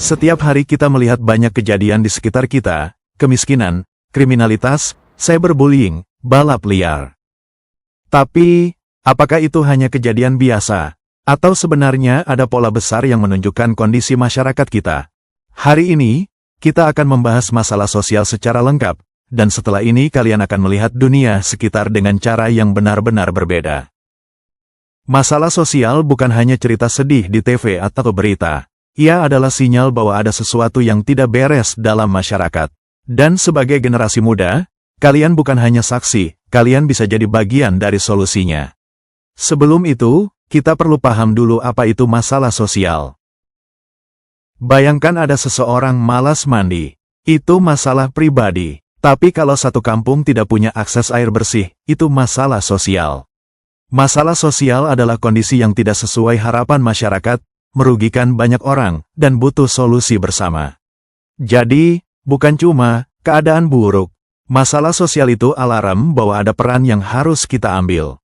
Setiap hari kita melihat banyak kejadian di sekitar kita, kemiskinan, kriminalitas, cyberbullying, balap liar. Tapi, apakah itu hanya kejadian biasa? Atau sebenarnya ada pola besar yang menunjukkan kondisi masyarakat kita? Hari ini, kita akan membahas masalah sosial secara lengkap, dan setelah ini kalian akan melihat dunia sekitar dengan cara yang benar-benar berbeda. Masalah sosial bukan hanya cerita sedih di TV atau berita. Ia adalah sinyal bahwa ada sesuatu yang tidak beres dalam masyarakat. Dan sebagai generasi muda, kalian bukan hanya saksi, kalian bisa jadi bagian dari solusinya. Sebelum itu, kita perlu paham dulu apa itu masalah sosial. Bayangkan ada seseorang malas mandi. Itu masalah pribadi. Tapi kalau satu kampung tidak punya akses air bersih, itu masalah sosial. Masalah sosial adalah kondisi yang tidak sesuai harapan masyarakat, merugikan banyak orang, dan butuh solusi bersama. Jadi, bukan cuma keadaan buruk. Masalah sosial itu alarm bahwa ada peran yang harus kita ambil.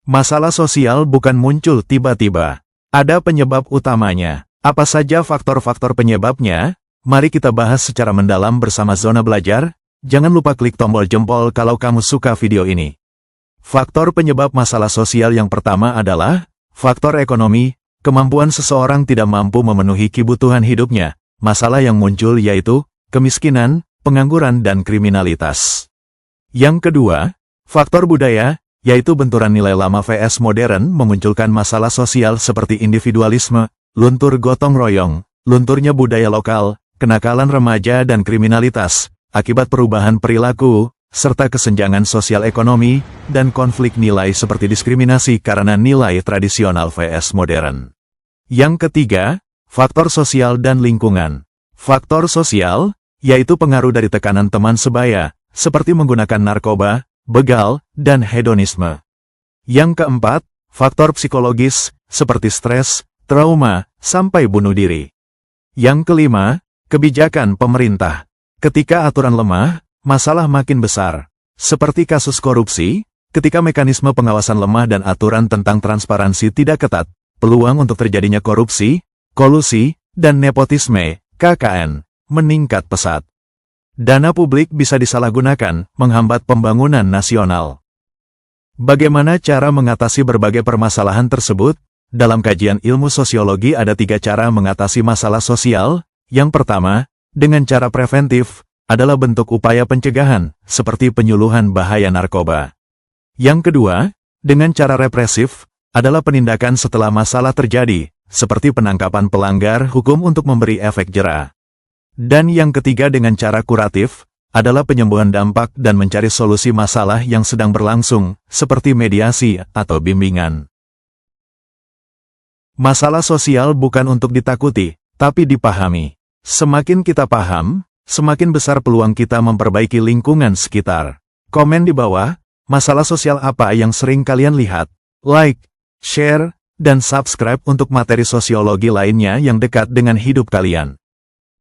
Masalah sosial bukan muncul tiba-tiba. Ada penyebab utamanya. Apa saja faktor-faktor penyebabnya? Mari kita bahas secara mendalam bersama Zona Belajar. Jangan lupa klik tombol jempol kalau kamu suka video ini. Faktor penyebab masalah sosial yang pertama adalah faktor ekonomi. Kemampuan seseorang tidak mampu memenuhi kebutuhan hidupnya. Masalah yang muncul yaitu kemiskinan, pengangguran, dan kriminalitas. Yang kedua, faktor budaya, yaitu benturan nilai lama vs modern memunculkan masalah sosial seperti individualisme, luntur gotong royong, lunturnya budaya lokal, kenakalan remaja dan kriminalitas, akibat perubahan perilaku, serta kesenjangan sosial ekonomi, dan konflik nilai seperti diskriminasi karena nilai tradisional vs modern. Yang ketiga, faktor sosial dan lingkungan. Faktor sosial, yaitu pengaruh dari tekanan teman sebaya, seperti menggunakan narkoba, begal, dan hedonisme. Yang keempat, faktor psikologis, seperti stres, trauma, sampai bunuh diri. Yang kelima, kebijakan pemerintah. Ketika aturan lemah, masalah makin besar. Seperti kasus korupsi, ketika mekanisme pengawasan lemah dan aturan tentang transparansi tidak ketat, peluang untuk terjadinya korupsi, kolusi, dan nepotisme, KKN, meningkat pesat. Dana publik bisa disalahgunakan, menghambat pembangunan nasional. Bagaimana cara mengatasi berbagai permasalahan tersebut? Dalam kajian ilmu sosiologi ada 3 cara mengatasi masalah sosial. Yang pertama, dengan cara preventif, adalah bentuk upaya pencegahan, seperti penyuluhan bahaya narkoba. Yang kedua, dengan cara represif, adalah penindakan setelah masalah terjadi, seperti penangkapan pelanggar hukum untuk memberi efek jera. Dan yang ketiga dengan cara kuratif, adalah penyembuhan dampak dan mencari solusi masalah yang sedang berlangsung, seperti mediasi atau bimbingan. Masalah sosial bukan untuk ditakuti, tapi dipahami. Semakin kita paham, semakin besar peluang kita memperbaiki lingkungan sekitar. Komen di bawah, masalah sosial apa yang sering kalian lihat? Like, share, dan subscribe untuk materi sosiologi lainnya yang dekat dengan hidup kalian.